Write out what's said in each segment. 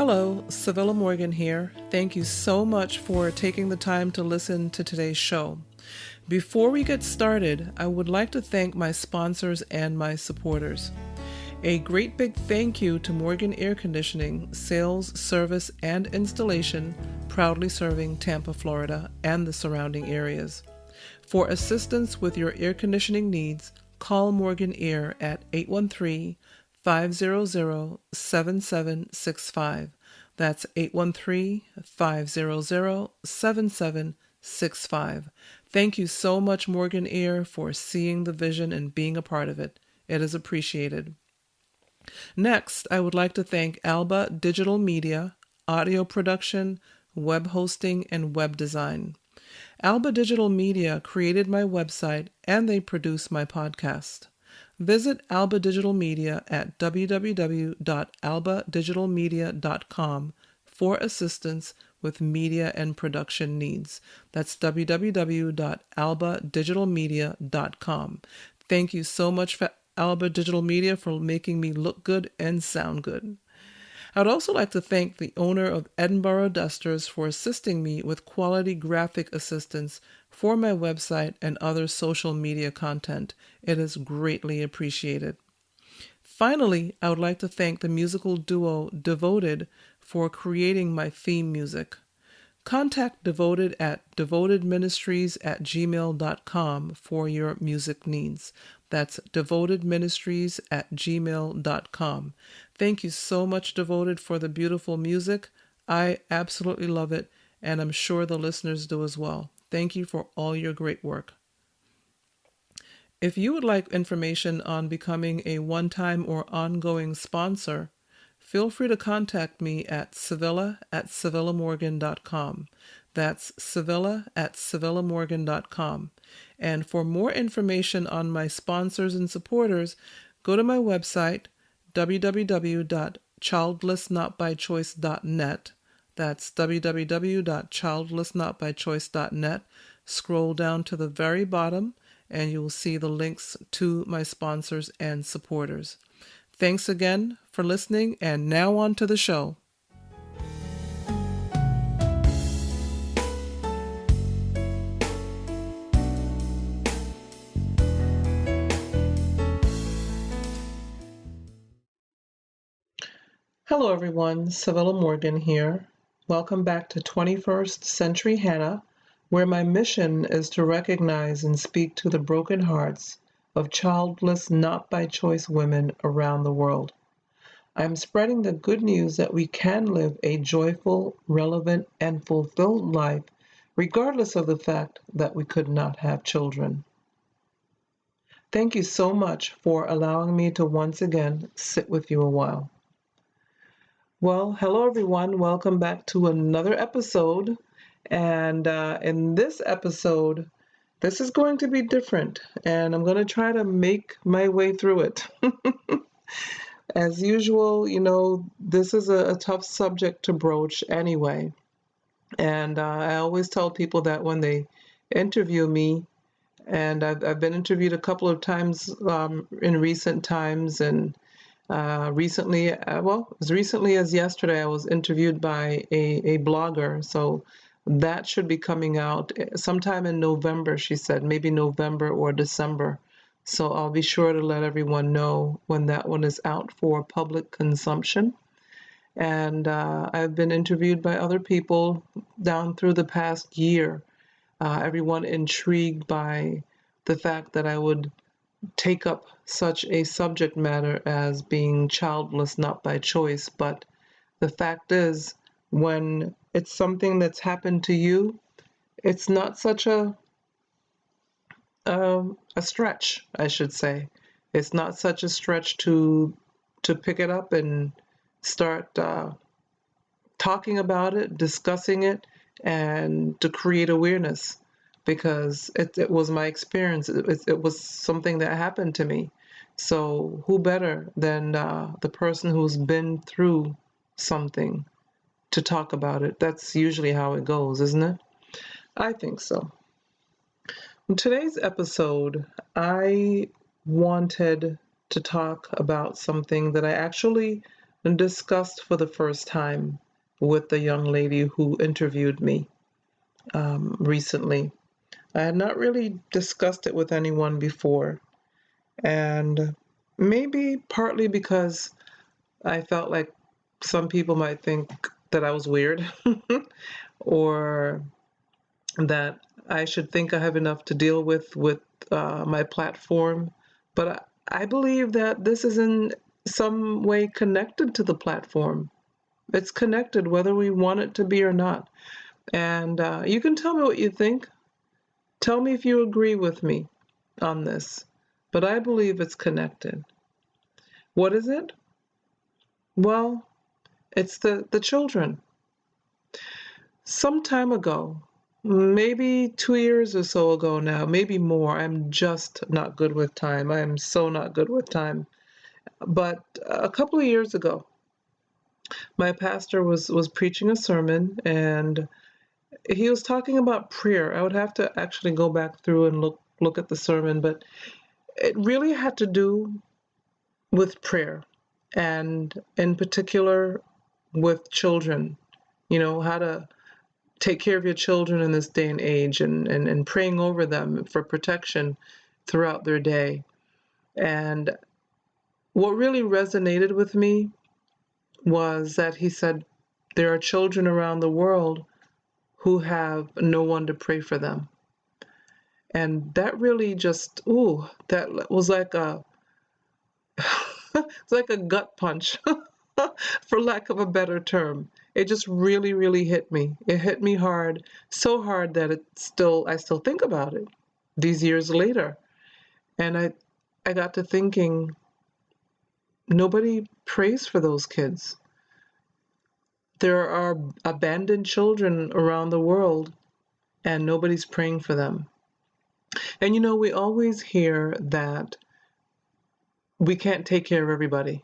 Hello, Savilla Morgan here. Thank you so much for taking the time to listen to today's show. Before we get started, I would like to thank my sponsors and my supporters. A great big thank you to Morgan Air Conditioning, sales, service, and installation, proudly serving Tampa, Florida, and the surrounding areas. For assistance with your air conditioning needs, call Morgan Air at 813-500-7765. That's 813-500-7765. Thank you so much, Morgan Air, for seeing the vision and being a part of it. It is appreciated. Next, I would like to thank Alba Digital Media, audio production, web hosting, and web design. Alba Digital Media created my website and they produce my podcast. Visit Alba Digital Media at www.albadigitalmedia.com for assistance with media and production needs. That's www.albadigitalmedia.com. Thank you so much for Alba Digital Media for making me look good and sound good. I'd also like to thank the owner of Edinburgh Dusters for assisting me with quality graphic assistance for my website and other social media content. It is greatly appreciated. Finally, I would like to thank the musical duo Devoted for creating my theme music. Contact Devoted at devotedministries@gmail.com for your music needs. That's devotedministries@gmail.com. Thank you so much, Devoted, for the beautiful music. I absolutely love it, and I'm sure the listeners do as well. Thank you for all your great work. If you would like information on becoming a one-time or ongoing sponsor, feel free to contact me at sevilla@sevillamorgan.com. That's sevilla@sevillamorgan.com. And for more information on my sponsors and supporters, go to my website, www.childlessnotbychoice.net. That's www.childlessnotbychoice.net. Scroll down to the very bottom, and you will see the links to my sponsors and supporters. Thanks again for listening, and now on to the show. Hello everyone, Savilla Morgan here. Welcome back to 21st Century Hannah, where my mission is to recognize and speak to the broken hearts of childless, not by choice women around the world. I'm spreading the good news that we can live a joyful, relevant, and fulfilled life, regardless of the fact that we could not have children. Thank you so much for allowing me to once again sit with you a while. Well, hello everyone. Welcome back to another episode. And in this episode, this is going to be different, and I'm going to try to make my way through it. As usual, this is a tough subject to broach anyway. And I always tell people that when they interview me, and I've been interviewed a couple of times in recent times, and recently, as recently as yesterday, I was interviewed by a blogger. So that should be coming out sometime in November, she said, maybe November or December. So I'll be sure to let everyone know when that one is out for public consumption. And I've been interviewed by other people down through the past year, everyone intrigued by the fact that I would take up such a subject matter as being childless not by choice. But the fact is, when it's something that's happened to you, it's not such a stretch, I should say. It's not such a stretch to pick it up and start talking about it, discussing it, and to create awareness, because it was my experience. It was something that happened to me. So who better than the person who's been through something to talk about it? That's usually how it goes, isn't it? I think so. In today's episode, I wanted to talk about something that I actually discussed for the first time with the young lady who interviewed me recently. I had not really discussed it with anyone before, and maybe partly because I felt like some people might think that I was weird or that I should think I have enough to deal with my platform. But I believe that this is in some way connected to the platform. It's connected whether we want it to be or not. And you can tell me what you think. Tell me if you agree with me on this. But I believe it's connected. What is it? Well, it's the children. Some time ago, maybe 2 years or so ago now, maybe more. I'm just not good with time. I am so not good with time. But a couple of years ago, my pastor was preaching a sermon, and he was talking about prayer. I would have to actually go back through and look at the sermon, but it really had to do with prayer, and in particular with children. You know, how to take care of your children in this day and age, and praying over them for protection throughout their day. And what really resonated with me was that he said there are children around the world who have no one to pray for them. And that really just, ooh, that was like a it's like a gut punch, for lack of a better term. It just really, really hit me. It hit me hard, so hard that I still think about it these years later. And I got to thinking, nobody prays for those kids. There are abandoned children around the world, and nobody's praying for them. And you know, we always hear that we can't take care of everybody.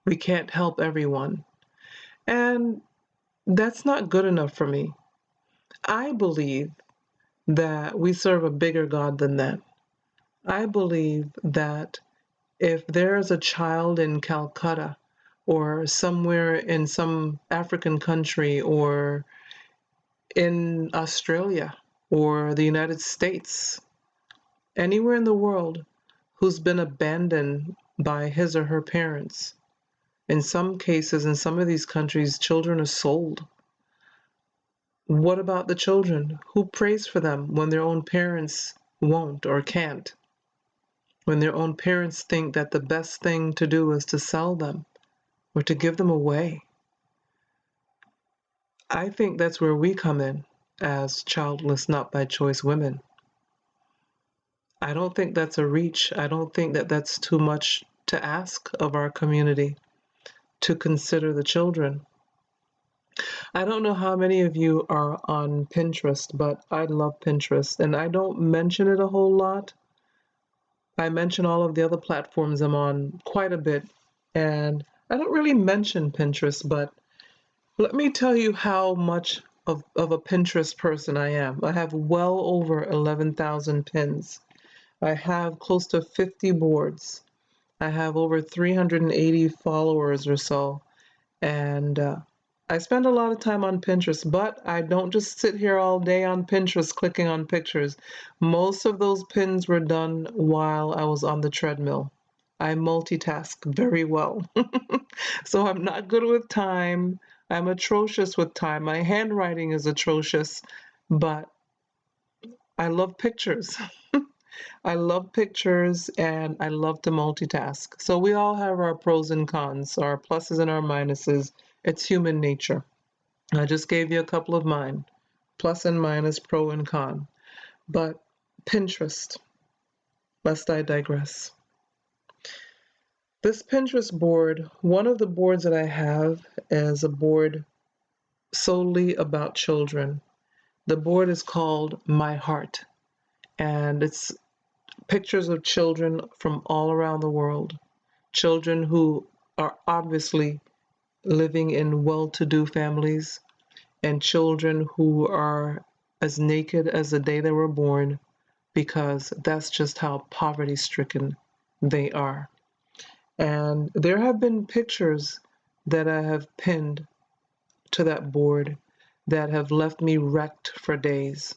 We can't help everyone. And that's not good enough for me. I believe that we serve a bigger God than that. I believe that if there is a child in Calcutta or somewhere in some African country or in Australia or the United States, anywhere in the world, who's been abandoned by his or her parents, in some cases, in some of these countries, children are sold. What about the children? Who prays for them when their own parents won't or can't? When their own parents think that the best thing to do is to sell them or to give them away? I think that's where we come in as childless, not by choice women. I don't think that's a reach. I don't think that that's too much to ask of our community, to consider the children. I don't know how many of you are on Pinterest, but I love Pinterest, and I don't mention it a whole lot. I mention all of the other platforms I'm on quite a bit, and I don't really mention Pinterest, but let me tell you how much of a Pinterest person I am. I have well over 11,000 pins. I have close to 50 boards. I have over 380 followers or so, and I spend a lot of time on Pinterest, but I don't just sit here all day on Pinterest clicking on pictures. Most of those pins were done while I was on the treadmill. I multitask very well. So I'm not good with time. I'm atrocious with time. My handwriting is atrocious, but I love pictures. I love pictures and I love to multitask. So we all have our pros and cons, our pluses and our minuses. It's human nature. I just gave you a couple of mine, plus and minus, pro and con. But Pinterest, lest I digress. This Pinterest board, one of the boards that I have is a board solely about children. The board is called My Heart, and it's pictures of children from all around the world. Children who are obviously living in well-to-do families, and children who are as naked as the day they were born, because that's just how poverty-stricken they are. And there have been pictures that I have pinned to that board that have left me wrecked for days.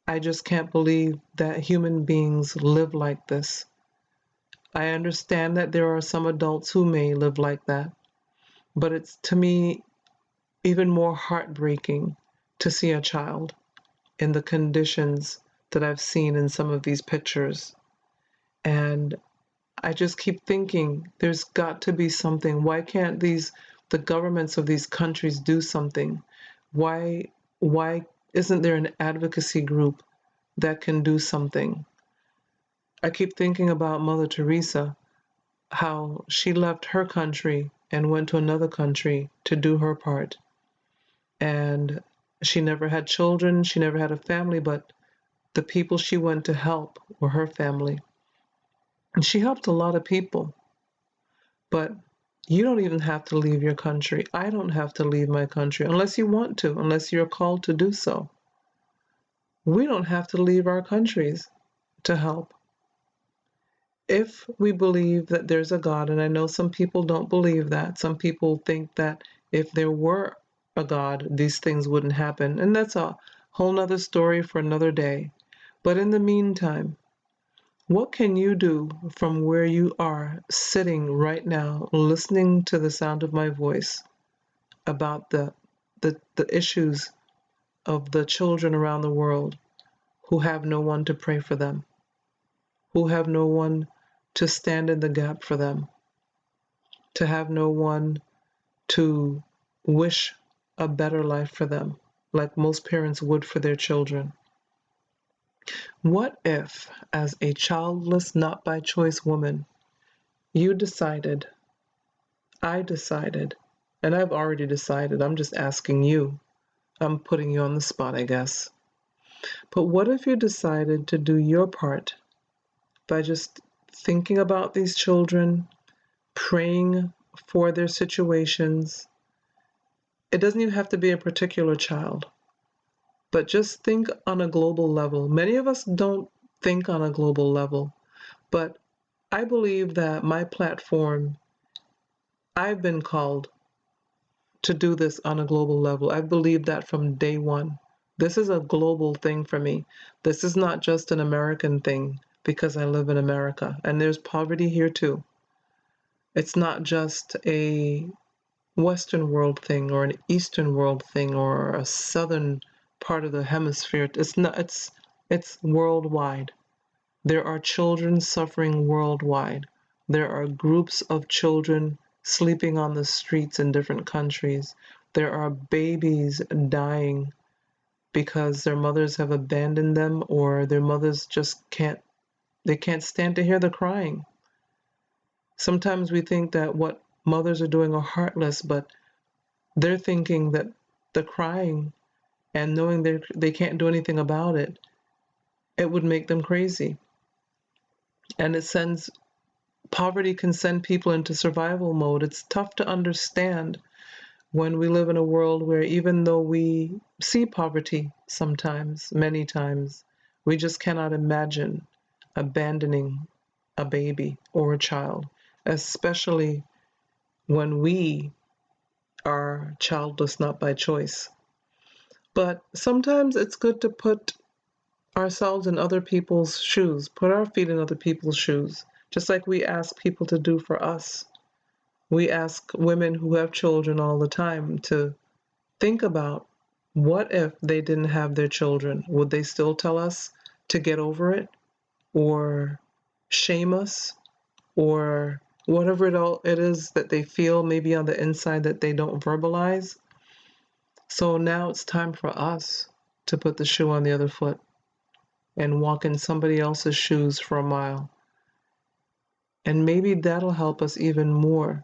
I just can't believe that human beings live like this. I understand that there are some adults who may live like that, but it's, to me, even more heartbreaking to see a child in the conditions that I've seen in some of these pictures. And I just keep thinking there's got to be something. Why can't the governments of these countries do something? Why isn't there an advocacy group that can do something? I keep thinking about Mother Teresa, how she left her country and went to another country to do her part. And she never had children, she never had a family, but the people she went to help were her family. And she helped a lot of people. But you don't even have to leave your country. I don't have to leave my country unless you want to, unless you're called to do so. We don't have to leave our countries to help. If we believe that there's a God, and I know some people don't believe that, some people think that if there were a God, these things wouldn't happen. And that's a whole nother story for another day. But in the meantime, what can you do from where you are sitting right now, listening to the sound of my voice about the issues of the children around the world who have no one to pray for them, who have no one to stand in the gap for them, to have no one to wish a better life for them, like most parents would for their children? What if, as a childless, not by choice woman, you decided, I decided, and I've already decided, I'm just asking you, I'm putting you on the spot, I guess. But what if you decided to do your part by just thinking about these children, praying for their situations? It doesn't even have to be a particular child, but just think on a global level. Many of us don't think on a global level, but I believe that my platform, I've been called to do this on a global level. I've believed that from day one. This is a global thing for me. This is not just an American thing because I live in America, and there's poverty here too. It's not just a Western world thing or an Eastern world thing or a southern part of the hemisphere. It's not, it's worldwide. There are children suffering worldwide. There are groups of children sleeping on the streets in different countries. There are babies dying because their mothers have abandoned them, or their mothers just they can't stand to hear the crying. Sometimes we think that what mothers are doing are heartless, but they're thinking that the crying and knowing they can't do anything about it, it would make them crazy. And poverty can send people into survival mode. It's tough to understand when we live in a world where, even though we see poverty sometimes, many times, we just cannot imagine abandoning a baby or a child, especially when we are childless not by choice. But sometimes it's good to put ourselves in other people's shoes, put our feet in other people's shoes, just like we ask people to do for us. We ask women who have children all the time to think about, what if they didn't have their children? Would they still tell us to get over it, or shame us, or whatever it is that they feel maybe on the inside that they don't verbalize? So now it's time for us to put the shoe on the other foot and walk in somebody else's shoes for a mile. And maybe that'll help us even more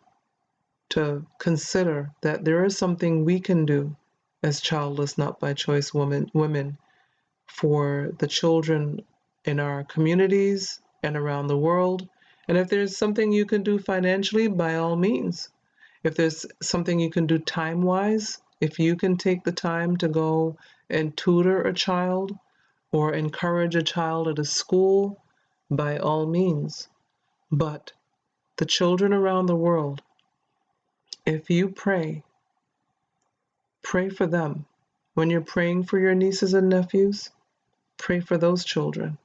to consider that there is something we can do as childless, not by choice women for the children in our communities and around the world. And if there's something you can do financially, by all means. If there's something you can do time-wise, if you can take the time to go and tutor a child or encourage a child at a school, by all means. But the children around the world, If you pray for them. When you're praying for your nieces and nephews, pray for those children.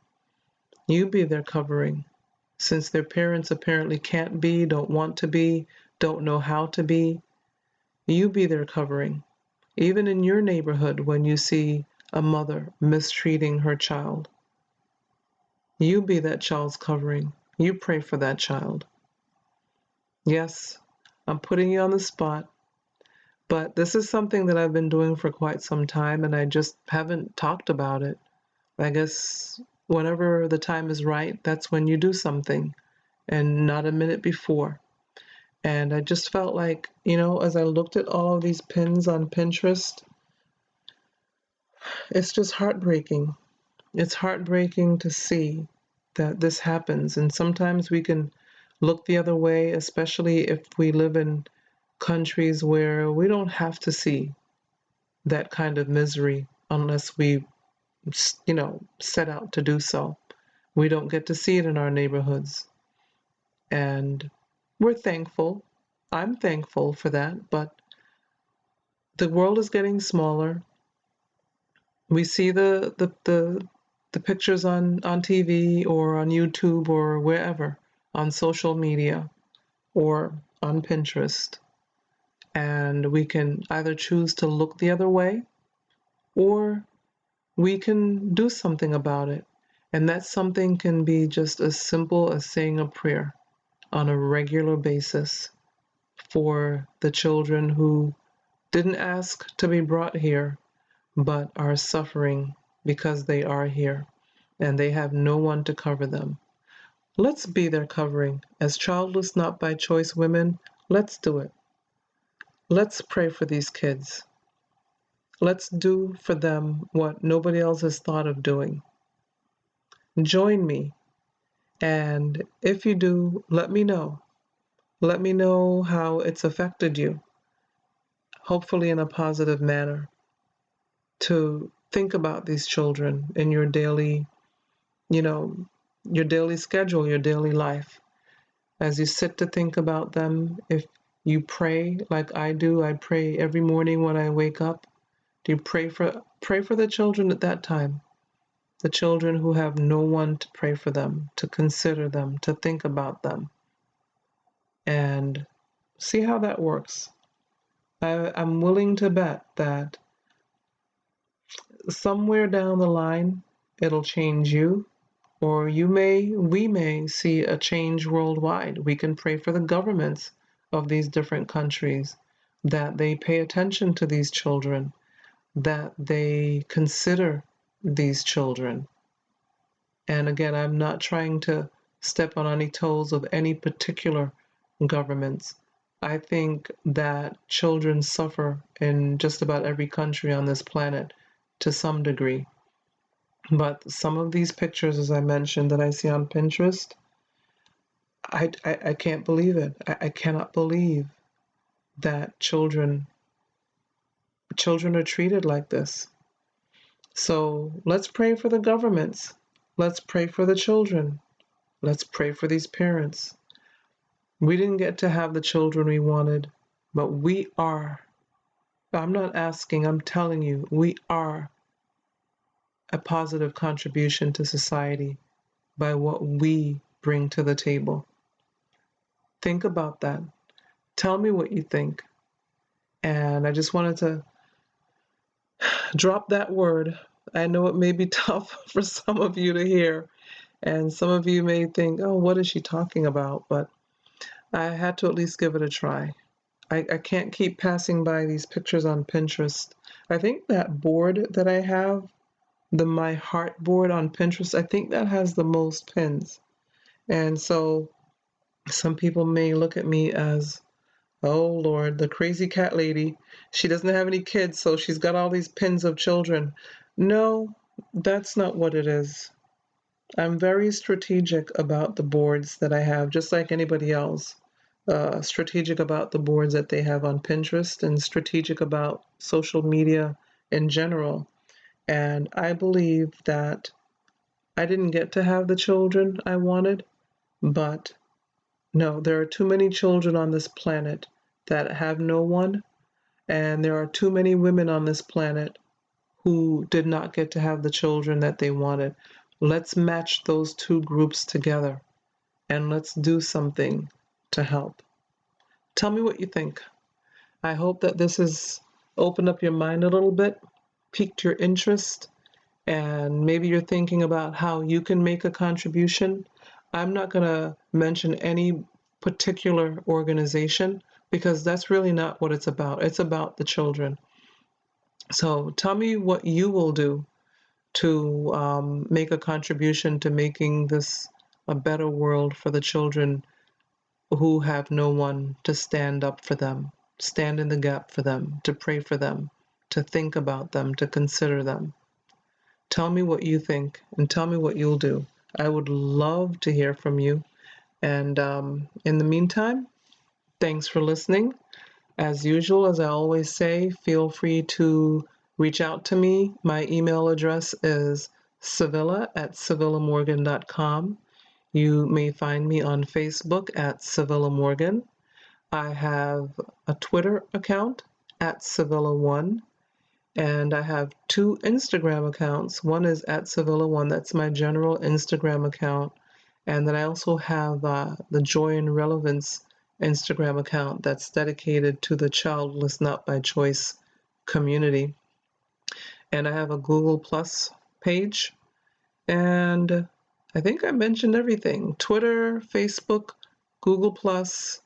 You be their covering. Since their parents apparently can't be, don't want to be, don't know how to be, you be their covering. Even in your neighborhood, when you see a mother mistreating her child, you be that child's covering. You pray for that child. Yes, I'm putting you on the spot, but this is something that I've been doing for quite some time, and I just haven't talked about it. I guess whenever the time is right, that's when you do something, and not a minute before. And I just felt like, as I looked at all of these pins on Pinterest, it's just heartbreaking. It's heartbreaking to see that this happens. And sometimes we can look the other way, especially if we live in countries where we don't have to see that kind of misery unless we, set out to do so. We don't get to see it in our neighborhoods. And we're thankful. I'm thankful for that, but the world is getting smaller. We see the pictures on TV or on YouTube or wherever, on social media or on Pinterest. And we can either choose to look the other way or we can do something about it. And that something can be just as simple as saying a prayer on a regular basis for the children who didn't ask to be brought here, but are suffering because they are here and they have no one to cover them. Let's be their covering. As childless, not by choice women, let's do it. Let's pray for these kids. Let's do for them what nobody else has thought of doing. Join me, and if you do, let me know. Let me know how it's affected you, hopefully in a positive manner, to think about these children in your daily, your daily schedule, your daily life. As you sit to think about them, if you pray like I do, I pray every morning when I wake up. Do you pray for the children at that time? The children who have no one to pray for them, to consider them, to think about them, and see how that works. I'm willing to bet that somewhere down the line it'll change you, or we may see a change worldwide. We can pray for the governments of these different countries that they pay attention to these children, that they consider these children. And again, I'm not trying to step on any toes of any particular governments. I think that children suffer in just about every country on this planet to some degree. But some of these pictures, as I mentioned, that I see on Pinterest, I can't believe it. I cannot believe that children are treated like this. So let's pray for the governments. Let's pray for the children. Let's pray for these parents. We didn't get to have the children we wanted, but we are. I'm not asking, I'm telling you, we are a positive contribution to society by what we bring to the table. Think about that. Tell me what you think. And I just wanted to drop that word. I know it may be tough for some of you to hear, and some of you may think, oh, what is she talking about? But I had to at least give it a try. I can't keep passing by these pictures on Pinterest. I think that board that I have, the My Heart board on Pinterest, I think that has the most pins. And so some people may look at me as, oh Lord, the crazy cat lady. She doesn't have any kids, so she's got all these pins of children. No, that's not what it is. I'm very strategic about the boards that I have, just like anybody else. Strategic about the boards that they have on Pinterest and strategic about social media in general. And I believe that I didn't get to have the children I wanted, but no, there are too many children on this planet that have no one, and there are too many women on this planet who did not get to have the children that they wanted. Let's match those two groups together and let's do something to help. Tell me what you think. I hope that this has opened up your mind a little bit, piqued your interest, and maybe you're thinking about how you can make a contribution. I'm not going to mention any particular organization because that's really not what it's about. It's about the children. So tell me what you will do to make a contribution to making this a better world for the children who have no one to stand up for them, stand in the gap for them, to pray for them, to think about them, to consider them. Tell me what you think and tell me what you'll do. I would love to hear from you. And in the meantime, thanks for listening. As usual, as I always say, feel free to reach out to me. My email address is sevilla@sevillamorgan.com. You may find me on Facebook at Sevilla Morgan. I have a Twitter account at Sevilla1, and I have two Instagram accounts. One is at Sevilla1, that's my general Instagram account. And then I also have the Joy and Relevance Instagram account that's dedicated to the Childless Not by Choice community. And I have a Google Plus page. And I think I mentioned everything: Twitter, Facebook, Google Plus,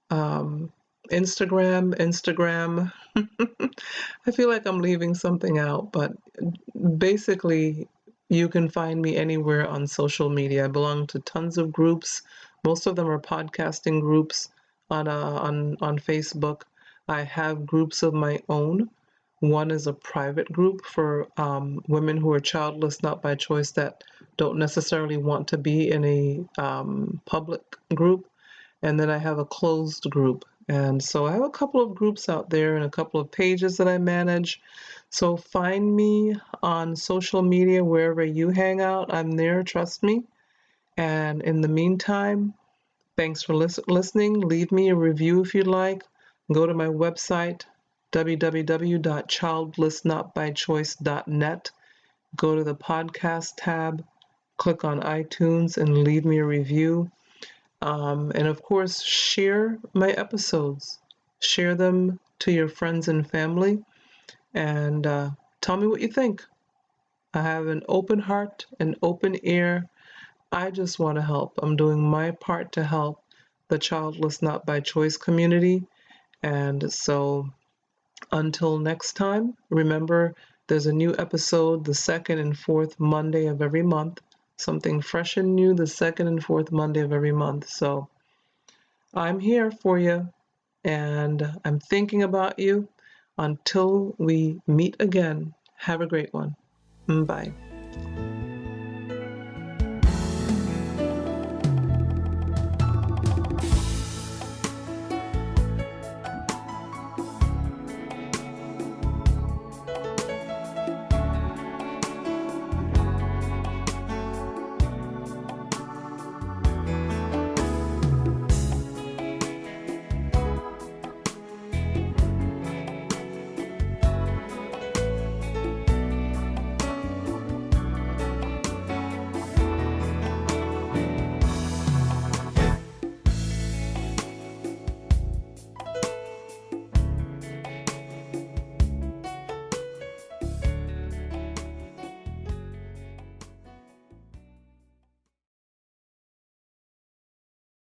Instagram. I feel like I'm leaving something out, but basically, you can find me anywhere on social media. I belong to tons of groups. Most of them are podcasting groups on Facebook. I have groups of my own. One is a private group for women who are childless, not by choice, that don't necessarily want to be in a public group. And then I have a closed group. And so I have a couple of groups out there and a couple of pages that I manage. So find me on social media wherever you hang out. I'm there, trust me. And in the meantime, thanks for listening. Leave me a review if you'd like. Go to my website, www.childlessnotbychoice.net. Go to the podcast tab, click on iTunes, and leave me a review. And of course, share my episodes. Share them to your friends and family, and tell me what you think. I have an open heart, an open ear. I just want to help. I'm doing my part to help the Childless Not by Choice community. And so until next time, remember there's a new episode the second and fourth Monday of every month. Something fresh and new the second and fourth Monday of every month. So I'm here for you, and I'm thinking about you. Until we meet again, have a great one. Bye.